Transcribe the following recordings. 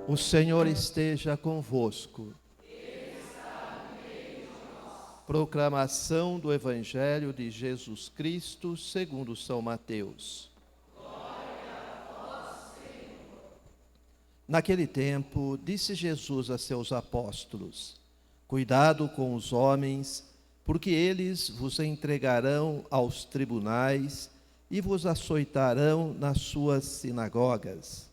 O Senhor esteja convosco. Proclamação do Evangelho de Jesus Cristo segundo São Mateus. Naquele tempo, disse Jesus a seus apóstolos: Cuidado com os homens, porque eles vos entregarão aos tribunais e vos açoitarão nas suas sinagogas.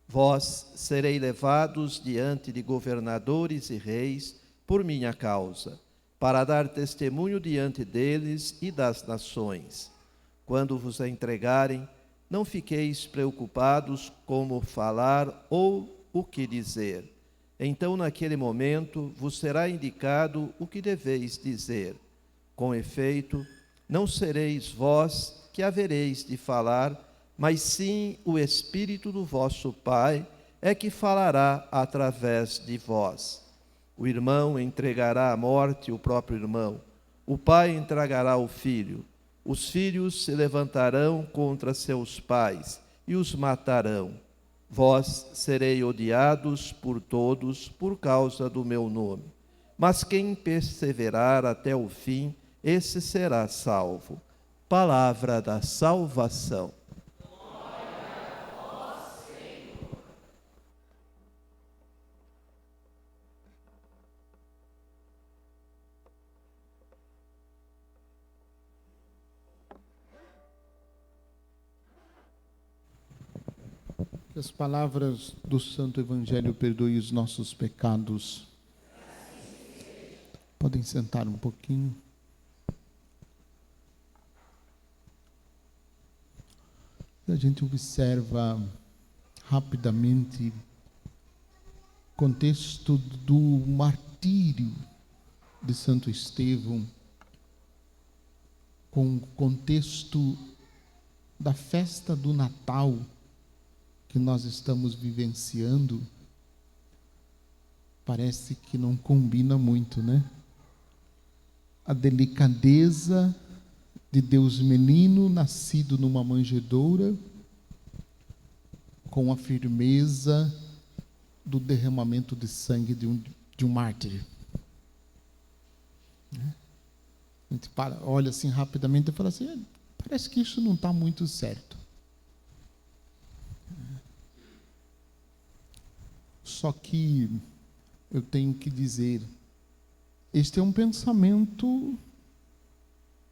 Vós sereis levados diante de governadores e reis por minha causa, para dar testemunho diante deles e das nações. Quando vos entregarem, não fiqueis preocupados como falar ou o que dizer. Então, naquele momento, vos será indicado o que deveis dizer. Com efeito, não sereis vós que havereis de falar, mas sim o Espírito do vosso Pai é que falará através de vós. O irmão entregará à morte o próprio irmão, o pai entregará o filho, os filhos se levantarão contra seus pais e os matarão. Vós sereis odiados por todos por causa do meu nome, mas quem perseverar até o fim, esse será salvo. Palavra da salvação. Que as palavras do Santo Evangelho perdoem os nossos pecados. Podem sentar um pouquinho. A gente observa rapidamente o contexto do martírio de Santo Estevão, com o contexto da festa do Natal que nós estamos vivenciando. Parece que não combina muito, né? A delicadeza de Deus menino, nascido numa manjedoura, com a firmeza do derramamento de sangue de um mártir. A gente olha assim rapidamente e fala assim, parece que isso não está muito certo. Só que eu tenho que dizer, este é um pensamento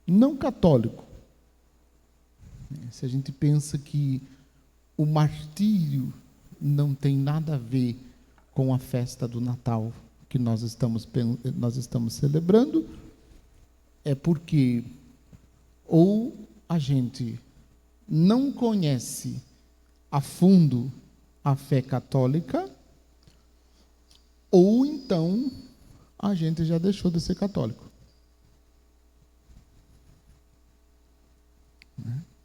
não católico. Se a gente pensa que o martírio não tem nada a ver com a festa do Natal que nós estamos celebrando, é porque ou a gente não conhece a fundo a fé católica, ou então a gente já deixou de ser católico.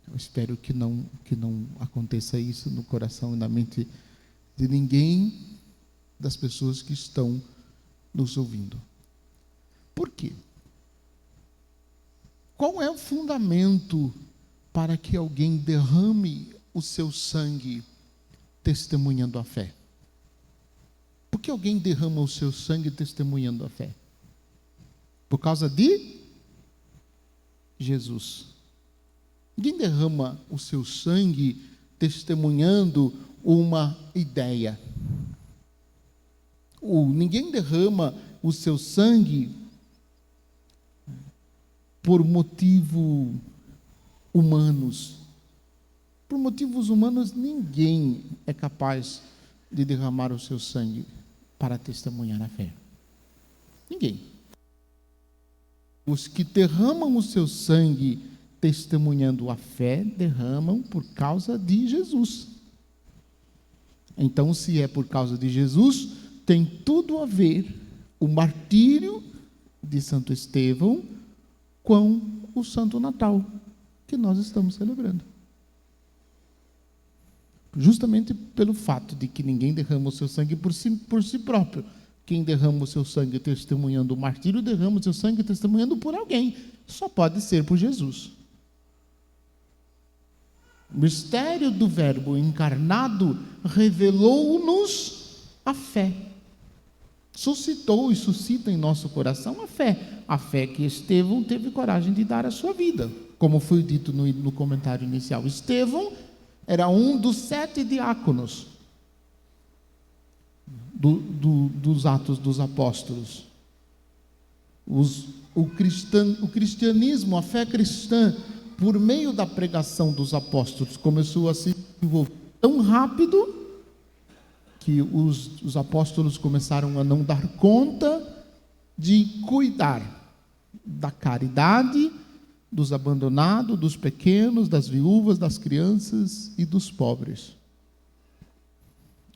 Eu espero que não aconteça isso no coração e na mente de ninguém das pessoas que estão nos ouvindo. Por quê? Qual é o fundamento para que alguém derrame o seu sangue testemunhando a fé? Por que alguém derrama o seu sangue testemunhando a fé? Por causa de Jesus. Ninguém derrama o seu sangue testemunhando uma ideia. Ninguém derrama o seu sangue por motivos humanos. Por motivos humanos, ninguém é capaz de derramar o seu sangue para testemunhar a fé. Ninguém. Os que derramam o seu sangue testemunhando a fé, derramam por causa de Jesus. Então, se é por causa de Jesus, tem tudo a ver o martírio de Santo Estevão com o Santo Natal, que nós estamos celebrando. Justamente pelo fato de que ninguém derrama o seu sangue por si próprio. Quem derrama o seu sangue testemunhando o martírio, derrama o seu sangue testemunhando por alguém. Só pode ser por Jesus. O mistério do Verbo encarnado revelou-nos a fé. Suscitou e suscita em nosso coração a fé que Estevão teve coragem de dar a sua vida. Como foi dito no comentário inicial, Estevão era um dos 7 diáconos dos Atos dos Apóstolos. O cristianismo, a fé cristã, por meio da pregação dos apóstolos, começou a se desenvolver tão rápido que os apóstolos começaram a não dar conta de cuidar da caridade, dos abandonados, dos pequenos, das viúvas, das crianças e dos pobres.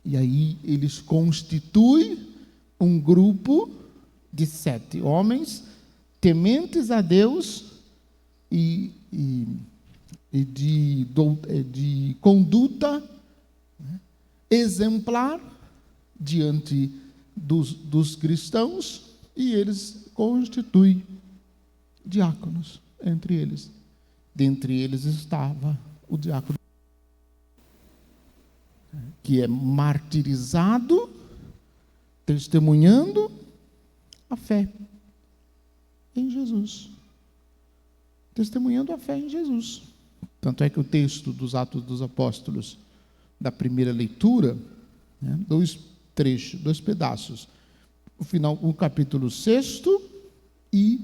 E aí eles constituem um grupo de 7 homens tementes a Deus e de conduta exemplar diante dos cristãos, e eles constituem diáconos entre eles. Dentre eles estava o diácono, que é martirizado, testemunhando a fé em Jesus. Testemunhando a fé em Jesus. Tanto é que o texto dos Atos dos Apóstolos, da primeira leitura, 2 trechos, 2 pedaços. O capítulo 6 e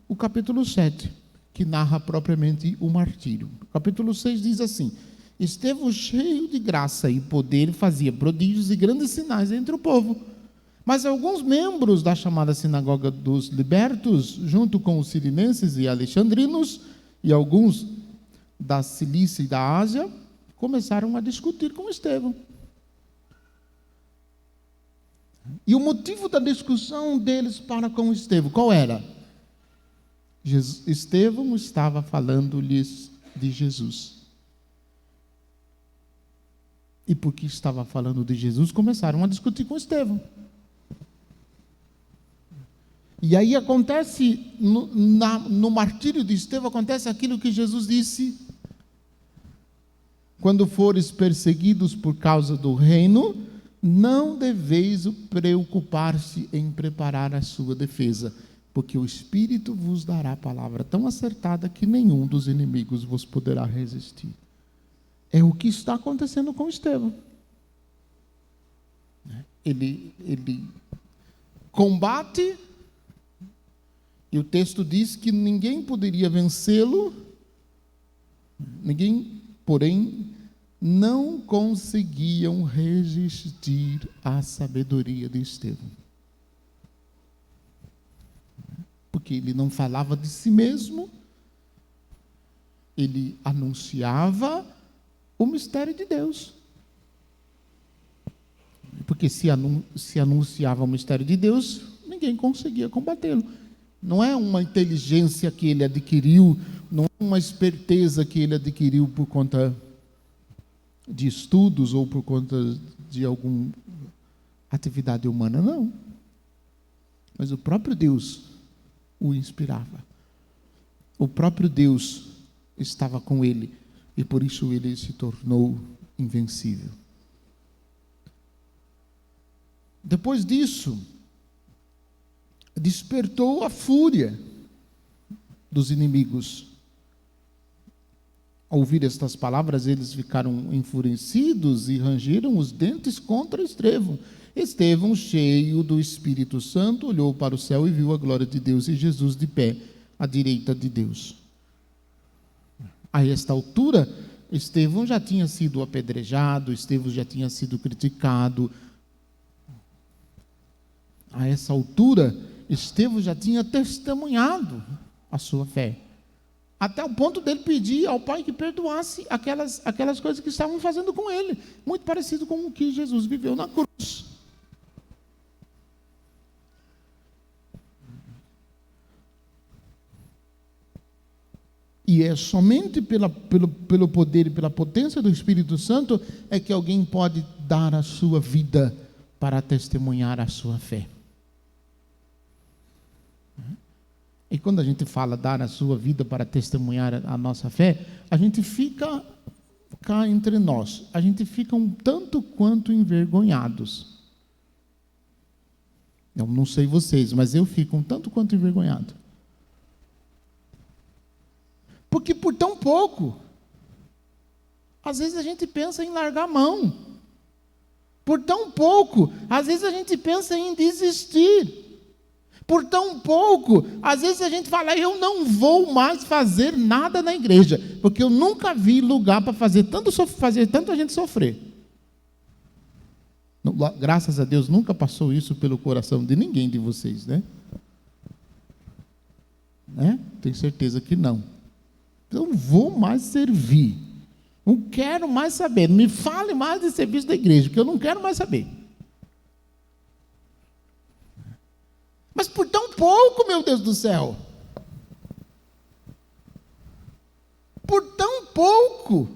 o capítulo 7, que narra propriamente o martírio. O capítulo 6 diz assim: Estevão, cheio de graça e poder, fazia prodígios e grandes sinais entre o povo. Mas alguns membros da chamada sinagoga dos libertos, junto com os sirinenses e alexandrinos, e alguns da Cilícia e da Ásia, começaram a discutir com Estevão. E o motivo da discussão deles para com Estevão, qual era? Estevão estava falando-lhes de Jesus. E porque estava falando de Jesus, começaram a discutir com Estevão. E aí acontece, no martírio de Estevão, acontece aquilo que Jesus disse: quando fores perseguidos por causa do reino, não deveis preocupar-se em preparar a sua defesa, porque o Espírito vos dará a palavra tão acertada que nenhum dos inimigos vos poderá resistir. É o que está acontecendo com Estevão. Ele combate, e o texto diz que ninguém poderia vencê-lo, porém, não conseguiam resistir à sabedoria de Estevão. Porque ele não falava de si mesmo, ele anunciava o mistério de Deus. Porque se anunciava o mistério de Deus, ninguém conseguia combatê-lo. Não é uma inteligência que ele adquiriu, não é uma esperteza que ele adquiriu por conta de estudos ou por conta de alguma atividade humana, não. Mas o próprio Deus o inspirava. O próprio Deus estava com ele, e por isso ele se tornou invencível. Depois disso, despertou a fúria dos inimigos. Ao ouvir estas palavras, eles ficaram enfurecidos e rangeram os dentes contra Estevão. Estevão, cheio do Espírito Santo, olhou para o céu e viu a glória de Deus e Jesus de pé à direita de Deus. A esta altura, Estevão já tinha sido apedrejado, Estevão já tinha sido criticado. A essa altura, Estevão já tinha testemunhado a sua fé, até o ponto dele pedir ao Pai que perdoasse aquelas coisas que estavam fazendo com ele, muito parecido com o que Jesus viveu na cruz. E é somente pelo poder e pela potência do Espírito Santo é que alguém pode dar a sua vida para testemunhar a sua fé. E quando a gente fala dar a sua vida para testemunhar a nossa fé, a gente fica cá entre nós, a gente fica um tanto quanto envergonhados. Eu não sei vocês, mas eu fico um tanto quanto envergonhado. Porque por tão pouco, às vezes a gente pensa em largar a mão. Por tão pouco, às vezes a gente pensa em desistir. Por tão pouco, às vezes a gente fala, eu não vou mais fazer nada na igreja, porque eu nunca vi lugar para fazer tanto a gente sofrer. Graças a Deus, nunca passou isso pelo coração de ninguém de vocês, né? Tenho certeza que não. Eu não vou mais servir. Não quero mais saber. Não me fale mais de serviço da igreja, porque eu não quero mais saber. Mas por tão pouco, meu Deus do céu. Por tão pouco.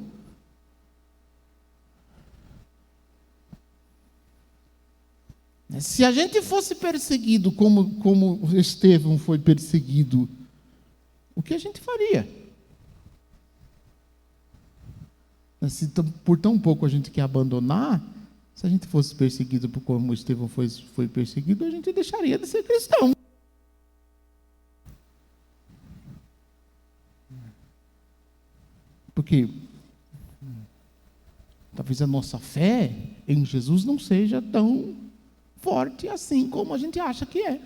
Se a gente fosse perseguido como Estevão foi perseguido, o que a gente faria? Se por tão pouco a gente quer abandonar, se a gente fosse perseguido por como Estevão foi perseguido, a gente deixaria de ser cristão. Porque talvez a nossa fé em Jesus não seja tão forte assim como a gente acha que é.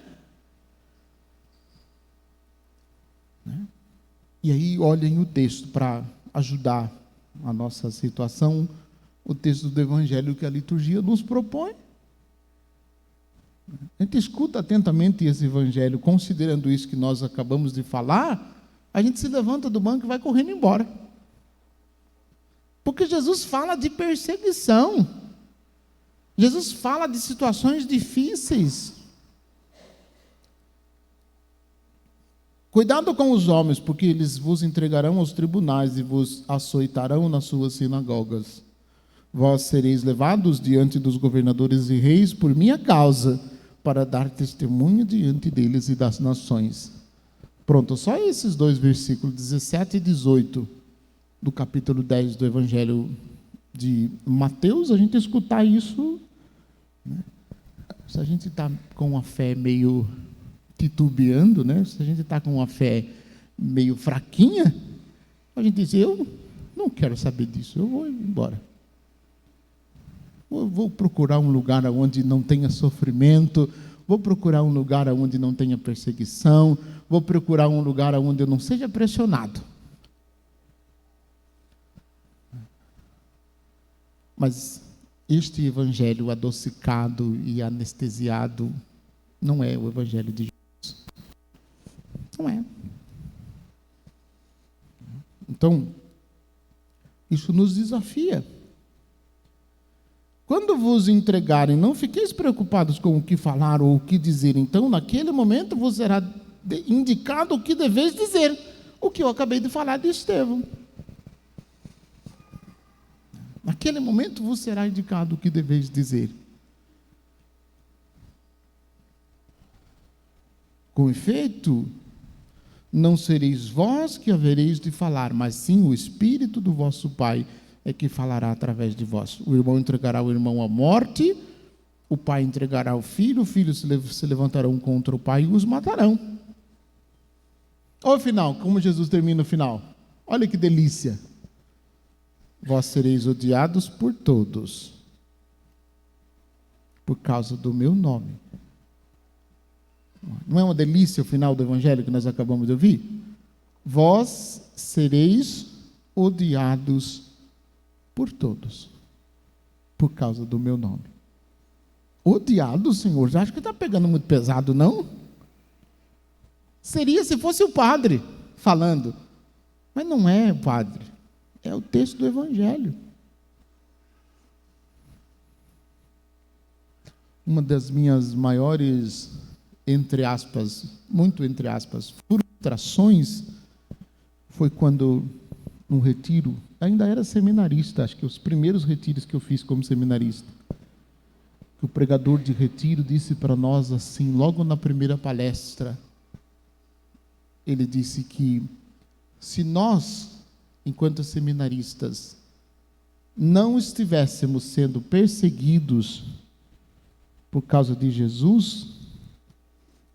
E aí olhem o texto para ajudar a nossa situação, o texto do Evangelho que a liturgia nos propõe. A gente escuta atentamente esse Evangelho, considerando isso que nós acabamos de falar, a gente se levanta do banco e vai correndo embora. Porque Jesus fala de perseguição. Jesus fala de situações difíceis. Cuidado com os homens, porque eles vos entregarão aos tribunais e vos açoitarão nas suas sinagogas. Vós sereis levados diante dos governadores e reis por minha causa, para dar testemunho diante deles e das nações. Pronto, só esses dois versículos, 17 e 18, do capítulo 10 do Evangelho de Mateus, a gente escutar isso, né? Se a gente está com a fé meio titubeando, né? Se a gente está com uma fé meio fraquinha, a gente diz, eu não quero saber disso, eu vou embora. Eu vou procurar um lugar onde não tenha sofrimento, vou procurar um lugar onde não tenha perseguição, vou procurar um lugar onde eu não seja pressionado. Mas este evangelho adocicado e anestesiado não é o evangelho de Jesus. Não é. Então, isso nos desafia. Quando vos entregarem, não fiqueis preocupados com o que falar ou o que dizer. Então, naquele momento, vos será indicado o que deveis dizer. O que eu acabei de falar de Estevão. Naquele momento, vos será indicado o que deveis dizer. Com efeito, não sereis vós que havereis de falar, mas sim o Espírito do vosso Pai é que falará através de vós. O irmão entregará o irmão à morte, o pai entregará o filho se levantarão contra o pai e os matarão. Olha o final, como Jesus termina o final. Olha que delícia. Vós sereis odiados por todos, por causa do meu nome. Não é uma delícia o final do evangelho que nós acabamos de ouvir? Vós sereis odiados por todos, por causa do meu nome. Odiado, Senhor, já acho que está pegando muito pesado, não? Seria se fosse o padre falando, mas não é o padre, é o texto do Evangelho. Uma das minhas maiores, entre aspas, muito entre aspas, frustrações, foi quando, num retiro, ainda era seminarista, acho que os primeiros retiros que eu fiz como seminarista, que o pregador de retiro disse para nós assim, logo na primeira palestra, ele disse que se nós, enquanto seminaristas, não estivéssemos sendo perseguidos por causa de Jesus,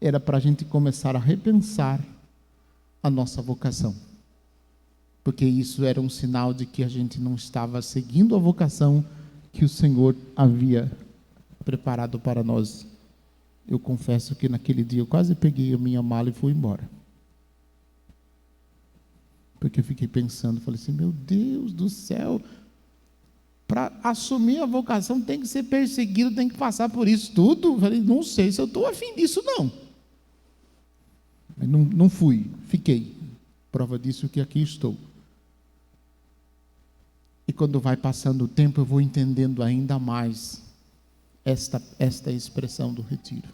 era para a gente começar a repensar a nossa vocação. Porque isso era um sinal de que a gente não estava seguindo a vocação que o Senhor havia preparado para nós. Eu confesso que naquele dia eu quase peguei a minha mala e fui embora. Porque eu fiquei pensando, falei assim, meu Deus do céu, para assumir a vocação tem que ser perseguido, tem que passar por isso tudo. Eu falei, não sei se eu estou afim disso não. Mas não fui, fiquei. Prova disso que aqui estou. E quando vai passando o tempo, eu vou entendendo ainda mais esta expressão do retiro.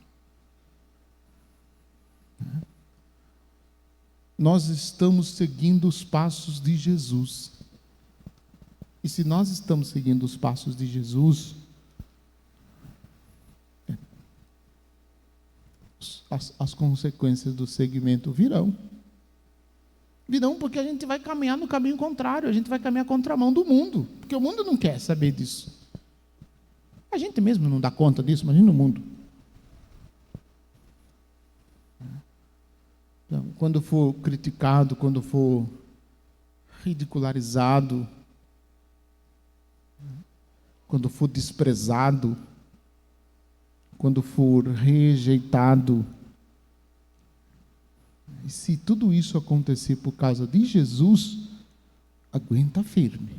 Nós estamos seguindo os passos de Jesus. E se nós estamos seguindo os passos de Jesus, as consequências do seguimento virão. Virão porque a gente vai caminhar no caminho contrário, a gente vai caminhar contramão do mundo, porque o mundo não quer saber disso. A gente mesmo não dá conta disso, imagina o mundo. Então, quando for criticado, quando for ridicularizado, quando for desprezado, quando for rejeitado, e se tudo isso acontecer por causa de Jesus, aguenta firme.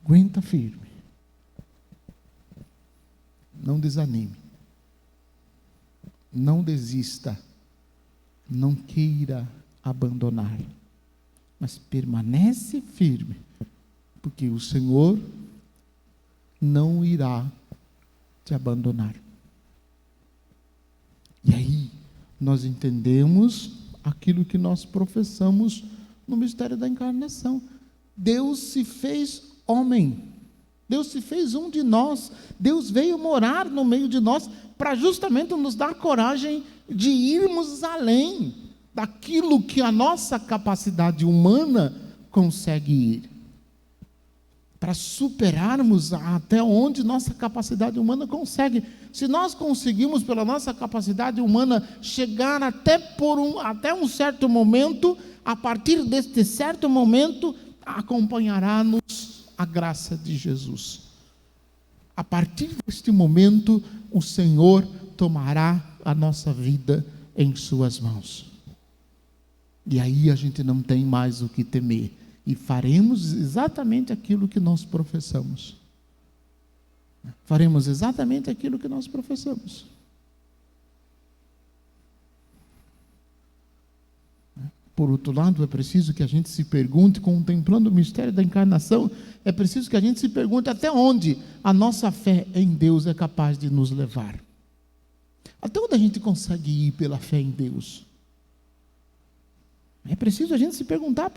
Aguenta firme. Não desanime. Não desista. Não queira abandonar. Mas permanece firme. Porque o Senhor não irá te abandonar. E aí, nós entendemos aquilo que nós professamos no mistério da encarnação. Deus se fez homem. Deus se fez um de nós. Deus veio morar no meio de nós para justamente nos dar coragem de irmos além daquilo que a nossa capacidade humana consegue ir. Para superarmos até onde nossa capacidade humana consegue. Se nós conseguimos, pela nossa capacidade humana, chegar até um certo momento, a partir deste certo momento, acompanhará-nos a graça de Jesus. A partir deste momento, o Senhor tomará a nossa vida em suas mãos. E aí a gente não tem mais o que temer. E faremos exatamente aquilo que nós professamos. Faremos exatamente aquilo que nós professamos. Por outro lado, é preciso que a gente se pergunte, contemplando o mistério da encarnação, é preciso que a gente se pergunte até onde a nossa fé em Deus é capaz de nos levar. Até onde a gente consegue ir pela fé em Deus? É preciso a gente se perguntar,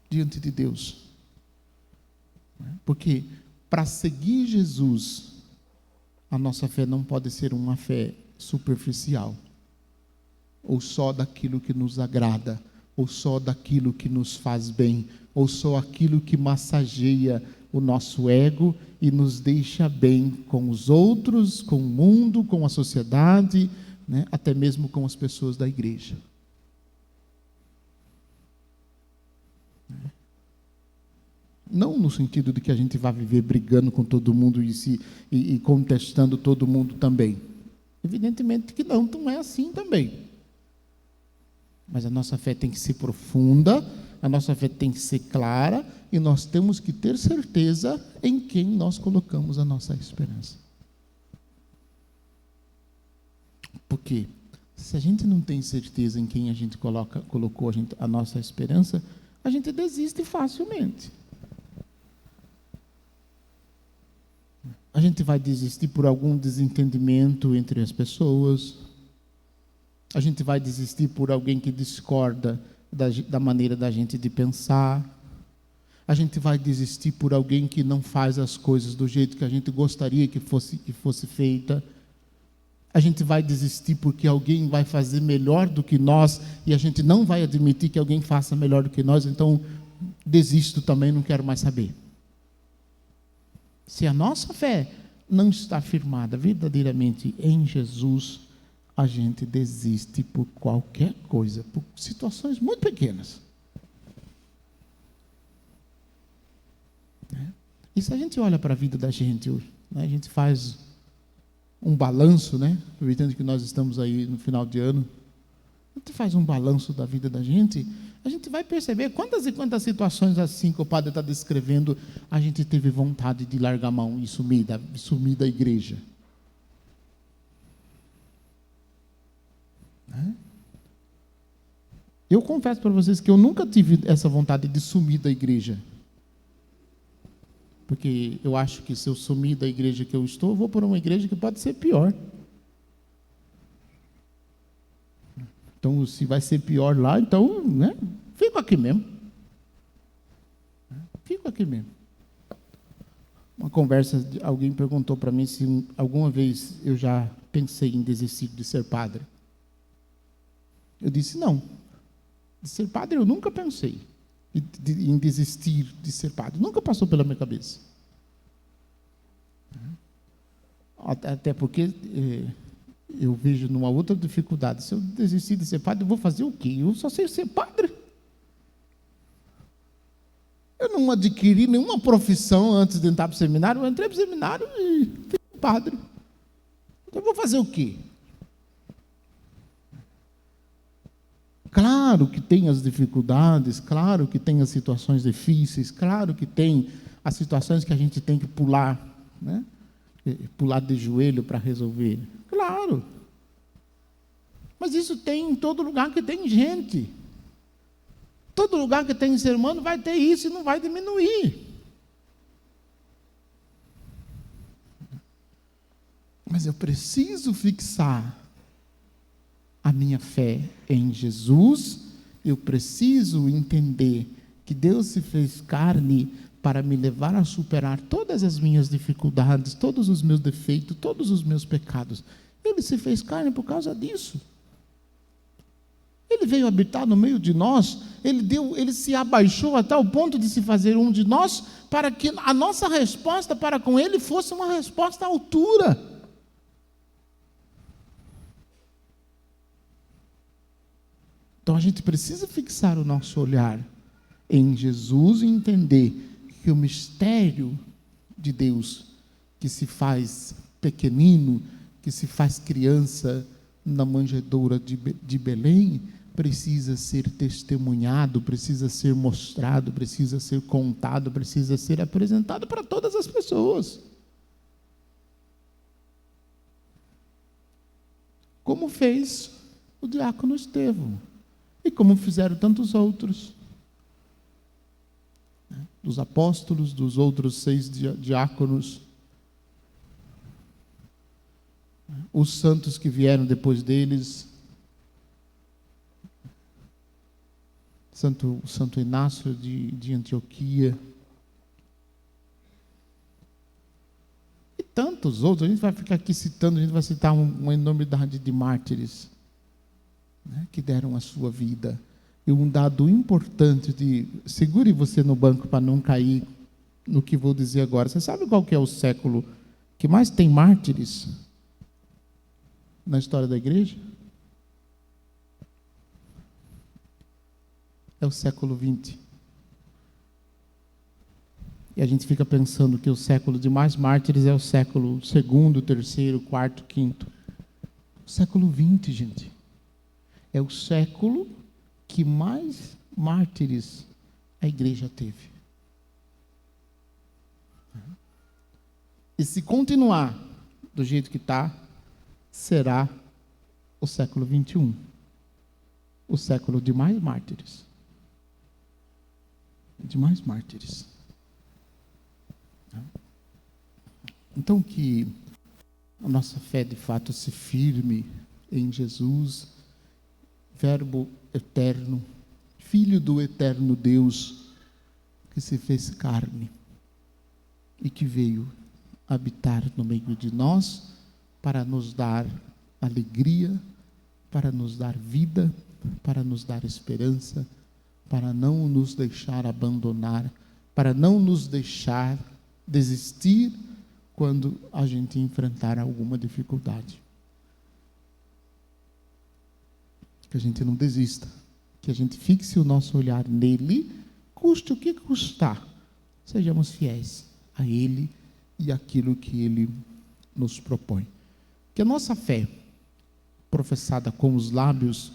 diante de Deus. Porque para seguir Jesus, a nossa fé não pode ser uma fé superficial, ou só daquilo que nos agrada, ou só daquilo que nos faz bem, ou só aquilo que massageia o nosso ego e nos deixa bem com os outros, com o mundo, com a sociedade, né? Até mesmo com as pessoas da igreja. Não no sentido de que a gente vai viver brigando com todo mundo e contestando todo mundo também. Evidentemente que não é assim também. Mas a nossa fé tem que ser profunda, a nossa fé tem que ser clara, e nós temos que ter certeza em quem nós colocamos a nossa esperança. Porque se a gente não tem certeza em quem a gente colocou a nossa esperança, a gente desiste facilmente. A gente vai desistir por algum desentendimento entre as pessoas. A gente vai desistir por alguém que discorda da maneira da gente de pensar. A gente vai desistir por alguém que não faz as coisas do jeito que a gente gostaria que fosse feita. A gente vai desistir porque alguém vai fazer melhor do que nós e a gente não vai admitir que alguém faça melhor do que nós, então desisto também, não quero mais saber. Se a nossa fé não está firmada verdadeiramente em Jesus, a gente desiste por qualquer coisa, por situações muito pequenas. E se a gente olha para a vida da gente, né, a gente faz um balanço, né, aproveitando que nós estamos aí no final de ano, a gente faz um balanço da vida da gente, a gente vai perceber quantas e quantas situações assim que o padre está descrevendo, a gente teve vontade de largar a mão e sumir da igreja. Eu confesso para vocês que eu nunca tive essa vontade de sumir da igreja. Porque eu acho que se eu sumir da igreja que eu estou, eu vou para uma igreja que pode ser pior. Então, se vai ser pior lá, então, né, fico aqui mesmo. Fico aqui mesmo. Uma conversa, alguém perguntou para mim se alguma vez eu já pensei em desistir de ser padre. Eu disse, não. De ser padre eu nunca pensei em desistir de ser padre. Nunca passou pela minha cabeça. Até porque eu vejo numa outra dificuldade. Se eu desistir de ser padre, eu vou fazer o quê? Eu só sei ser padre. Eu não adquiri nenhuma profissão antes de entrar para o seminário. Eu entrei para o seminário e fui padre. Então eu vou fazer o quê? Claro que tem as dificuldades, claro que tem as situações difíceis, claro que tem as situações que a gente tem que pular, né? Pular de joelho para resolver. Claro. Mas isso tem em todo lugar que tem gente. Todo lugar que tem ser humano vai ter isso e não vai diminuir. Mas eu preciso fixar a minha fé em Jesus, eu preciso entender que Deus se fez carne para me levar a superar todas as minhas dificuldades, todos os meus defeitos, todos os meus pecados. Ele se fez carne por causa disso. Ele veio habitar no meio de nós, ele se abaixou até o ponto de se fazer um de nós, para que a nossa resposta para com ele fosse uma resposta à altura. Então a gente precisa fixar o nosso olhar em Jesus e entender que o mistério de Deus, que se faz pequenino, que se faz criança na manjedoura de Belém, precisa ser testemunhado, precisa ser mostrado, precisa ser contado, precisa ser apresentado para todas as pessoas. Como fez o diácono Estevão. E como fizeram tantos outros, dos apóstolos, dos outros 6 diáconos, os santos que vieram depois deles, Santo Inácio de Antioquia, e tantos outros. A gente vai ficar aqui citando, a gente vai citar uma enormidade de mártires, né, que deram a sua vida. E um dado importante segure você no banco para não cair no que vou dizer agora. Você sabe qual que é o século que mais tem mártires na história da igreja? É o século XX. E a gente fica pensando que o século de mais mártires é o século segundo, terceiro, quarto, quinto. O século XX, gente. É o século que mais mártires a igreja teve. E se continuar do jeito que está, será o século XXI. O século de mais mártires. De mais mártires. Então que a nossa fé de fato se firme em Jesus, Verbo eterno, Filho do eterno Deus, que se fez carne e que veio habitar no meio de nós para nos dar alegria, para nos dar vida, para nos dar esperança, para não nos deixar abandonar, para não nos deixar desistir quando a gente enfrentar alguma dificuldade. Que a gente não desista, que a gente fixe o nosso olhar nele, custe o que custar. Sejamos fiéis a ele e aquilo que ele nos propõe. Que a nossa fé, professada com os lábios,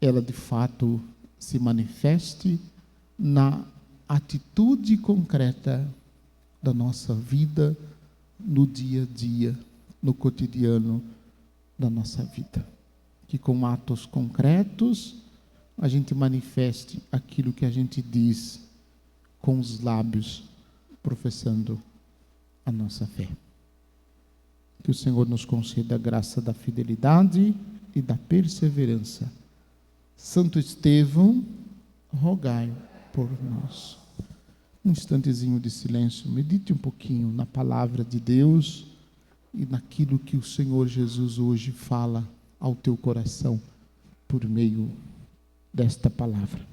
ela de fato se manifeste na atitude concreta da nossa vida, no dia a dia, no cotidiano da nossa vida. Que com atos concretos a gente manifeste aquilo que a gente diz com os lábios, professando a nossa fé. Que o Senhor nos conceda a graça da fidelidade e da perseverança. Santo Estevão, rogai por nós. Um instantezinho de silêncio, medite um pouquinho na palavra de Deus e naquilo que o Senhor Jesus hoje fala ao teu coração por meio desta palavra.